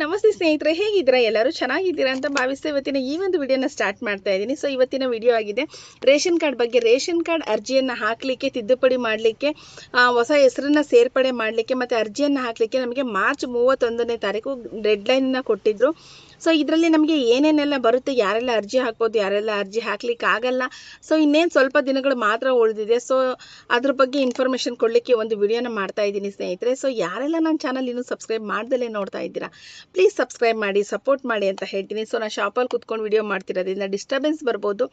ನಮಸ್ತೆ ಸ್ನೇಹಿತರೆ, ಹೇಗಿದ್ದೀರಾ? ಎಲ್ಲರೂ ಚೆನ್ನಾಗಿದ್ದೀರಾ ಅಂತ ಭಾವಿಸ್ತಾ ಇವತ್ತಿನ ಈ ಒಂದು ವಿಡಿಯೋನ ಸ್ಟಾರ್ಟ್ ಮಾಡ್ತಾ ಇದ್ದೀನಿ. ಸೊ ಇವತ್ತಿನ ವಿಡಿಯೋ ಆಗಿದೆ ರೇಷನ್ ಕಾರ್ಡ್ ಬಗ್ಗೆ. ರೇಷನ್ ಕಾರ್ಡ್ ಅರ್ಜಿಯನ್ನು ಹಾಕಲಿಕ್ಕೆ, ತಿದ್ದುಪಡಿ ಮಾಡಲಿಕ್ಕೆ, ಹೊಸ ಹೆಸರನ್ನ ಸೇರ್ಪಡೆ ಮಾಡಲಿಕ್ಕೆ ಮತ್ತು ಅರ್ಜಿಯನ್ನು ಹಾಕಲಿಕ್ಕೆ ನಮಗೆ ಮಾರ್ಚ್ 31ನೇ ತಾರೀಕು ಡೆಡ್ಲೈನ್ನ ಕೊಟ್ಟಿದ್ರು. ಸೊ ಇದರಲ್ಲಿ ನಮಗೆ ಏನೇನೆಲ್ಲ ಬರುತ್ತೆ, ಯಾರೆಲ್ಲ ಅರ್ಜಿ ಹಾಕ್ಬೋದು, ಯಾರೆಲ್ಲ ಅರ್ಜಿ ಹಾಕ್ಲಿಕ್ಕೆ ಆಗಲ್ಲ, ಸೊ ಇನ್ನೇನು ಸ್ವಲ್ಪ ದಿನಗಳು ಮಾತ್ರ ಉಳಿದಿದೆ. ಸೊ ಅದ್ರ ಬಗ್ಗೆ ಇನ್ಫಾರ್ಮೇಷನ್ ಕೊಡಲಿಕ್ಕೆ ಒಂದು ವಿಡಿಯೋನ ಮಾಡ್ತಾ ಇದ್ದೀನಿ ಸ್ನೇಹಿತರೆ. ಸೊ ಯಾರೆಲ್ಲ ನನ್ನ ಚಾನಲ್ ಇನ್ನೂ ಸಬ್ಸ್ಕ್ರೈಬ್ ಮಾಡ್ದಲೇ ನೋಡ್ತಾ ಇದ್ದೀರಾ, ಪ್ಲೀಸ್ ಸಬ್ಸ್ಕ್ರೈಬ್ ಮಾಡಿ, ಸಪೋರ್ಟ್ ಮಾಡಿ ಅಂತ ಹೇಳ್ತೀನಿ. ಸೊ ನಾನು ಶಾಪಲ್ಲಿ ಕುತ್ಕೊಂಡು ವಿಡಿಯೋ ಮಾಡ್ತಿರೋದ್ರಿಂದ ಡಿಸ್ಟರ್ಬೆನ್ಸ್ ಬರ್ಬೋದು.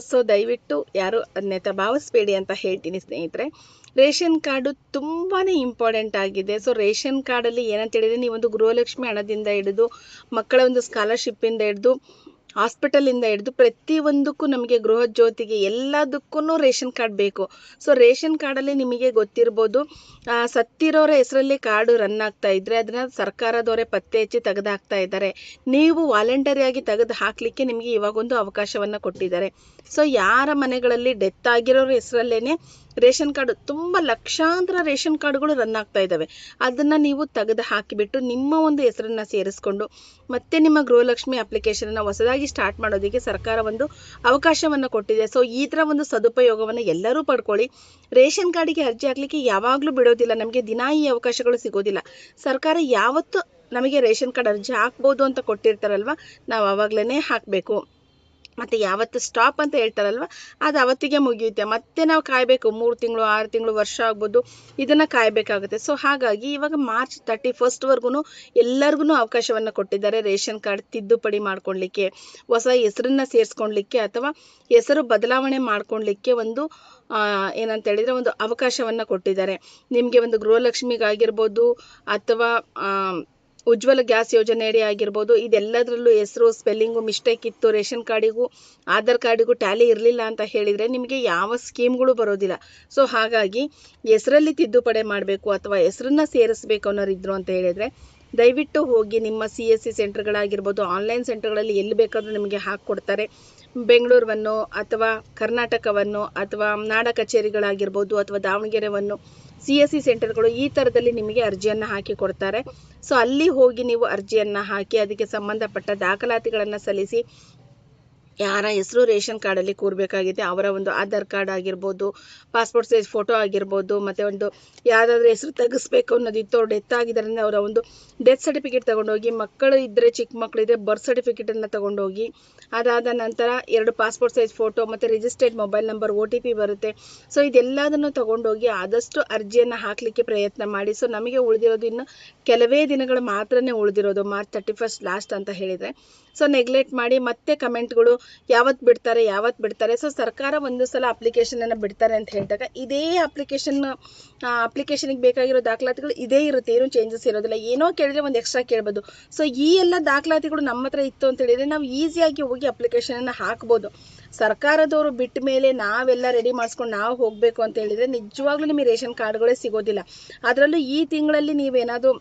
ಸೊ ದಯವಿಟ್ಟು ಯಾರು ಅದನ್ನೆತ ಭಾವಿಸ್ಬೇಡಿ ಅಂತ ಹೇಳ್ತೀನಿ ಸ್ನೇಹಿತರೆ. ರೇಷನ್ ಕಾರ್ಡು ತುಂಬಾ ಇಂಪಾರ್ಟೆಂಟ್ ಆಗಿದೆ. ಸೊ ರೇಷನ್ ಕಾರ್ಡಲ್ಲಿ ಏನಂತ ಹೇಳಿದರೆ, ನೀವೊಂದು ಗೃಹಲಕ್ಷ್ಮಿ ಹಣದಿಂದ ಹಿಡಿದು, ಮಕ್ಕಳ ಒಂದು ಸ್ಕಾಲರ್ಶಿಪ್ಪಿಂದ ಹಿಡಿದು, ಹಾಸ್ಪಿಟಲಿಂದ ಹಿಡಿದು ಪ್ರತಿಯೊಂದಕ್ಕೂ ನಮಗೆ ಗೃಹ ಜ್ಯೋತಿಗೆ ಎಲ್ಲದಕ್ಕೂ ರೇಷನ್ ಕಾರ್ಡ್ ಬೇಕು. ಸೊ ರೇಷನ್ ಕಾರ್ಡಲ್ಲಿ ನಿಮಗೆ ಗೊತ್ತಿರ್ಬೋದು, ಸತ್ತಿರೋರ ಹೆಸರಲ್ಲಿ ಕಾರ್ಡು ರನ್ ಆಗ್ತಾ ಇದ್ದರೆ ಅದನ್ನು ಸರ್ಕಾರದವರೇ ಪತ್ತೆ ಹಚ್ಚಿ ತೆಗೆದುಹಾಕ್ತಾ ಇದ್ದಾರೆ. ನೀವು ವಾಲಂಟರಿಯಾಗಿ ತೆಗೆದು ಹಾಕಲಿಕ್ಕೆ ನಿಮಗೆ ಇವಾಗೊಂದು ಅವಕಾಶವನ್ನು ಕೊಟ್ಟಿದ್ದಾರೆ. ಸೊ ಯಾರ ಮನೆಗಳಲ್ಲಿ ಡೆತ್ ಆಗಿರೋರ ಹೆಸರಲ್ಲೇ ರೇಷನ್ ಕಾರ್ಡು, ತುಂಬ ಲಕ್ಷಾಂತರ ರೇಷನ್ ಕಾರ್ಡುಗಳು ರನ್ ಆಗ್ತಾ ಇದ್ದಾವೆ, ಅದನ್ನು ನೀವು ತೆಗೆದು ಹಾಕಿಬಿಟ್ಟು ನಿಮ್ಮ ಒಂದು ಹೆಸರನ್ನು ಸೇರಿಸ್ಕೊಂಡು ಮತ್ತೆ ನಿಮ್ಮ ಗೃಹಲಕ್ಷ್ಮಿ ಅಪ್ಲಿಕೇಶನನ್ನು ಹೊಸದಾಗಿ ಸ್ಟಾರ್ಟ್ ಮಾಡೋದಕ್ಕೆ ಸರ್ಕಾರ ಒಂದು ಅವಕಾಶವನ್ನು ಕೊಟ್ಟಿದೆ. ಸೊ ಈ ಥರ ಒಂದು ಸದುಪಯೋಗವನ್ನು ಎಲ್ಲರೂ ಪಡ್ಕೊಳ್ಳಿ. ರೇಷನ್ ಕಾರ್ಡಿಗೆ ಅರ್ಜಿ ಹಾಕಲಿಕ್ಕೆ ಯಾವಾಗಲೂ ಬಿಡೋದಿಲ್ಲ, ನಮಗೆ ದಿನಾ ಈ ಅವಕಾಶಗಳು ಸಿಗೋದಿಲ್ಲ. ಸರ್ಕಾರ ಯಾವತ್ತು ನಮಗೆ ರೇಷನ್ ಕಾರ್ಡ್ ಅರ್ಜಿ ಹಾಕ್ಬೋದು ಅಂತ ಕೊಟ್ಟಿರ್ತಾರಲ್ವ, ನಾವು ಆವಾಗಲೇ ಹಾಕಬೇಕು. ಮತ್ತು ಯಾವತ್ತು ಸ್ಟಾಪ್ ಅಂತ ಹೇಳ್ತಾರಲ್ವ, ಅದು ಅವತ್ತಿಗೆ ಮುಗಿಯುತ್ತೆ. ಮತ್ತೆ ನಾವು ಕಾಯಬೇಕು, 3 ತಿಂಗಳು, 6 ತಿಂಗಳು, ವರ್ಷ ಆಗ್ಬೋದು, ಇದನ್ನು ಕಾಯಬೇಕಾಗುತ್ತೆ. ಸೊ ಹಾಗಾಗಿ ಇವಾಗ ಮಾರ್ಚ್ 31 ಎಲ್ಲರಿಗೂ ಅವಕಾಶವನ್ನು ಕೊಟ್ಟಿದ್ದಾರೆ. ರೇಷನ್ ಕಾರ್ಡ್ ತಿದ್ದುಪಡಿ ಮಾಡ್ಕೊಳ್ಲಿಕ್ಕೆ, ಹೊಸ ಹೆಸರನ್ನ ಸೇರಿಸ್ಕೊಳ್ಲಿಕ್ಕೆ ಅಥವಾ ಹೆಸರು ಬದಲಾವಣೆ ಮಾಡ್ಕೊಳ್ಲಿಕ್ಕೆ ಒಂದು ಏನಂತ ಹೇಳಿದರೆ ಒಂದು ಅವಕಾಶವನ್ನು ಕೊಟ್ಟಿದ್ದಾರೆ. ನಿಮಗೆ ಒಂದು ಗೃಹಲಕ್ಷ್ಮಿಗಾಗಿರ್ಬೋದು ಅಥವಾ ಉಜ್ವಲ ಗ್ಯಾಸ್ ಯೋಜನೆಯಡಿ ಆಗಿರ್ಬೋದು, ಇದೆಲ್ಲದರಲ್ಲೂ ಹೆಸರು ಸ್ಪೆಲ್ಲಿಂಗು ಮಿಸ್ಟೇಕ್ ಇತ್ತು, ರೇಷನ್ ಕಾರ್ಡಿಗೂ ಆಧಾರ್ ಕಾರ್ಡಿಗೂ ಟ್ಯಾಲಿ ಇರಲಿಲ್ಲ ಅಂತ ಹೇಳಿದರೆ ನಿಮಗೆ ಯಾವ ಸ್ಕೀಮ್ಗಳು ಬರೋದಿಲ್ಲ. ಸೊ ಹಾಗಾಗಿ ಹೆಸರಲ್ಲಿ ತಿದ್ದುಪಡಿ ಮಾಡಬೇಕು ಅಥವಾ ಹೆಸರನ್ನ ಸೇರಿಸಬೇಕು ಅನ್ನೋರಿದ್ರು ಅಂತ ಹೇಳಿದರೆ ದಯವಿಟ್ಟು ಹೋಗಿ ನಿಮ್ಮ CSC ಸೆಂಟರ್ಗಳಾಗಿರ್ಬೋದು, ಆನ್ಲೈನ್ ಸೆಂಟರ್ಗಳಲ್ಲಿ ಎಲ್ಲಿ ಬೇಕಾದರೂ ನಿಮಗೆ ಹಾಕ್ಕೊಡ್ತಾರೆ. ಬೆಂಗಳೂರನ್ನು ಅಥವಾ ಕರ್ನಾಟಕವನ್ನು ಅಥವಾ ನಾಡ ಕಚೇರಿಗಳಾಗಿರ್ಬೋದು ಅಥವಾ ದಾವಣಗೆರೆವನ್ನು CSC ಸೆಂಟರ್ಗಳು ಈ ಥರದಲ್ಲಿ ನಿಮಗೆ ಅರ್ಜಿಯನ್ನು ಹಾಕಿ ಕೊಡ್ತಾರೆ. ಸೊ ಅಲ್ಲಿ ಹೋಗಿ ನೀವು ಅರ್ಜಿಯನ್ನು ಹಾಕಿ ಅದಕ್ಕೆ ಸಂಬಂಧಪಟ್ಟ ದಾಖಲಾತಿಗಳನ್ನು ಸಲ್ಲಿಸಿ, ಯಾರ ಹೆಸರು ರೇಷನ್ ಕಾರ್ಡಲ್ಲಿ ಕೂರಬೇಕಾಗಿದೆ ಅವರ ಒಂದು ಆಧಾರ್ ಕಾರ್ಡ್ ಆಗಿರ್ಬೋದು, ಪಾಸ್ಪೋರ್ಟ್ ಸೈಜ್ ಫೋಟೋ ಆಗಿರ್ಬೋದು, ಮತ್ತು ಒಂದು ಯಾವುದಾದ್ರೂ ಹೆಸರು ತೆಗಿಸ್ಬೇಕು ಅನ್ನೋದಿತ್ತು, ಅವ್ರು ಡೆತ್ ಆಗಿದ್ದರಿಂದ ಅವರ ಒಂದು ಡೆತ್ ಸರ್ಟಿಫಿಕೇಟ್ ತೊಗೊಂಡೋಗಿ, ಮಕ್ಕಳು ಇದ್ದರೆ ಚಿಕ್ಕ ಮಕ್ಕಳಿದ್ರೆ ಬರ್ತ್ ಸರ್ಟಿಫಿಕೇಟನ್ನು ತೊಗೊಂಡೋಗಿ, ಅದಾದ ನಂತರ 2 ಪಾಸ್ಪೋರ್ಟ್ ಸೈಜ್ ಫೋಟೋ ಮತ್ತು ರಿಜಿಸ್ಟರ್ಡ್ ಮೊಬೈಲ್ ನಂಬರ್ OTP ಬರುತ್ತೆ. ಸೊ ಇದೆಲ್ಲದನ್ನು ತೊಗೊಂಡೋಗಿ ಆದಷ್ಟು ಅರ್ಜಿಯನ್ನು ಹಾಕಲಿಕ್ಕೆ ಪ್ರಯತ್ನ ಮಾಡಿ. ಸೊ ನಮಗೆ ಉಳಿದಿರೋದು ಇನ್ನು ಕೆಲವೇ ದಿನಗಳು ಮಾತ್ರನೇ ಉಳಿದಿರೋದು, ಮಾರ್ಚ್ 31 ಲಾಸ್ಟ್ ಅಂತ ಹೇಳಿದರೆ. ಸೊ ನೆಗ್ಲೆಕ್ಟ್ ಮಾಡಿ ಮತ್ತೆ ಕಮೆಂಟ್ಗಳು ಯಾವತ್ತು ಬಿಡ್ತಾರೆ. ಸೊ ಸರ್ಕಾರ ಒಂದು ಸಲ ಅಪ್ಲಿಕೇಶನನ್ನು ಬಿಡ್ತಾರೆ ಅಂತ ಹೇಳಿದಾಗ ಇದೇ ಅಪ್ಲಿಕೇಶನಿಗೆ ಬೇಕಾಗಿರೋ ದಾಖಲಾತಿಗಳು ಇದೇ ಇರುತ್ತೆ, ಏನೂ ಚೇಂಜಸ್ ಇರೋದಿಲ್ಲ. ಏನೋ ಕೇಳಿದ್ರೆ ಒಂದು ಎಕ್ಸ್ಟ್ರಾ ಕೇಳ್ಬೋದು. ಸೊ ಈ ಎಲ್ಲ ದಾಖಲಾತಿಗಳು ನಮ್ಮ ಹತ್ರ ಇತ್ತು ಅಂತ ಹೇಳಿದರೆ ನಾವು ಈಸಿಯಾಗಿ ಹೋಗಿ ಅಪ್ಲಿಕೇಶನನ್ನು ಹಾಕ್ಬೋದು. ಸರ್ಕಾರದವರು ಬಿಟ್ಟ ಮೇಲೆ ನಾವೆಲ್ಲ ರೆಡಿ ಮಾಡಿಸ್ಕೊಂಡು ನಾವು ಹೋಗಬೇಕು ಅಂತ ಹೇಳಿದರೆ ನಿಜವಾಗ್ಲೂ ನಿಮಗೆ ರೇಷನ್ ಕಾರ್ಡ್ಗಳೇ ಸಿಗೋದಿಲ್ಲ. ಅದರಲ್ಲೂ ಈ ತಿಂಗಳಲ್ಲಿ ನೀವೇನಾದರೂ,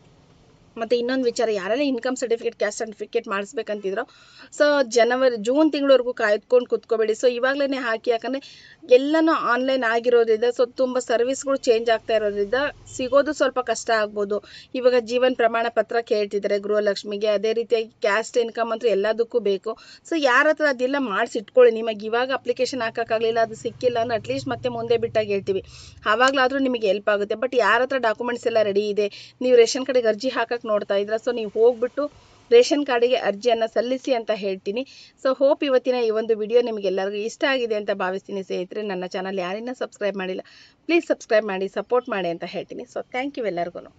ಮತ್ತು ಇನ್ನೊಂದು ವಿಚಾರ, ಯಾರೆಲ್ಲ ಇನ್ಕಮ್ ಸರ್ಟಿಫಿಕೇಟ್, ಕ್ಯಾಸ್ಟ್ ಸರ್ಟಿಫಿಕೇಟ್ ಮಾಡಿಸ್ಬೇಕಂತಿದ್ರು ಸೊ ಜೂನ್ ತಿಂಗಳವರೆಗೂ ಕಾಯ್ದುಕೊಂಡು ಕೂತ್ಕೋಬೇಡಿ. ಸೊ ಇವಾಗಲೇ ಹಾಕಿ, ಯಾಕಂದರೆ ಎಲ್ಲನೂ ಆನ್ಲೈನ್ ಆಗಿರೋದ್ರಿಂದ ಸೊ ತುಂಬ ಸರ್ವಿಸ್ಗಳು ಚೇಂಜ್ ಆಗ್ತಾ ಇರೋದ್ರಿಂದ ಸಿಗೋದು ಸ್ವಲ್ಪ ಕಷ್ಟ ಆಗ್ಬೋದು. ಇವಾಗ ಜೀವನ ಪ್ರಮಾಣ ಪತ್ರ ಕೇಳ್ತಿದ್ದಾರೆ ಗೃಹಲಕ್ಷ್ಮಿಗೆ, ಅದೇ ರೀತಿಯಾಗಿ ಕ್ಯಾಸ್ಟ್ ಇನ್ಕಮ್ ಅಂತೂ ಎಲ್ಲದಕ್ಕೂ ಬೇಕು. ಸೊ ಯಾರ ಹತ್ರ ಅದೆಲ್ಲ ಮಾಡಿಸಿಟ್ಕೊಳ್ಳಿ. ನಿಮಗೆ ಇವಾಗ ಅಪ್ಲಿಕೇಶನ್ ಹಾಕೋಕ್ಕಾಗಲಿಲ್ಲ, ಅದು ಸಿಕ್ಕಿಲ್ಲ ಅಂದರೆ ಅಟ್ಲೀಸ್ಟ್ ಮತ್ತೆ ಮುಂದೆ ಬಿಟ್ಟಾಗ ಹೇಳ್ತೀವಿ, ಆವಾಗಲಾದರೂ ನಿಮಗೆ ಹೆಲ್ಪ್ ಆಗುತ್ತೆ. ಬಟ್ ಯಾರ ಹತ್ರ ಡಾಕ್ಯುಮೆಂಟ್ಸ್ ಎಲ್ಲ ರೆಡಿ ಇದೆ, ನೀವು ರೇಷನ್ ಕಾರ್ಡಿಗೆ ಅರ್ಜಿ ಹಾಕಕ್ಕೆ ನೋಡ್ತಾ ಇದ್ರ, ಸೊ ನೀವು ಹೋಗ್ಬಿಟ್ಟು ರೇಷನ್ ಕಾರ್ಡಿಗೆ ಅರ್ಜಿಯನ್ನು ಸಲ್ಲಿಸಿ ಅಂತ ಹೇಳ್ತೀನಿ. ಸೊ ಹೋಪ್ ಇವತ್ತಿನ ಈ ಒಂದು ವಿಡಿಯೋ ನಿಮಗೆಲ್ಲರಿಗೂ ಇಷ್ಟ ಆಗಿದೆ ಅಂತ ಭಾವಿಸ್ತೀನಿ ಸ್ನೇಹಿತರೆ. ನನ್ನ ಚಾನಲ್ ಯಾರಿನ್ನ ಸಬ್ಸ್ಕ್ರೈಬ್ ಮಾಡಿಲ್ಲ, ಪ್ಲೀಸ್ ಸಬ್ಸ್ಕ್ರೈಬ್ ಮಾಡಿ, ಸಪೋರ್ಟ್ ಮಾಡಿ ಅಂತ ಹೇಳ್ತೀನಿ. ಸೊ ಥ್ಯಾಂಕ್ ಯು ಎಲ್ಲರಿಗೂ.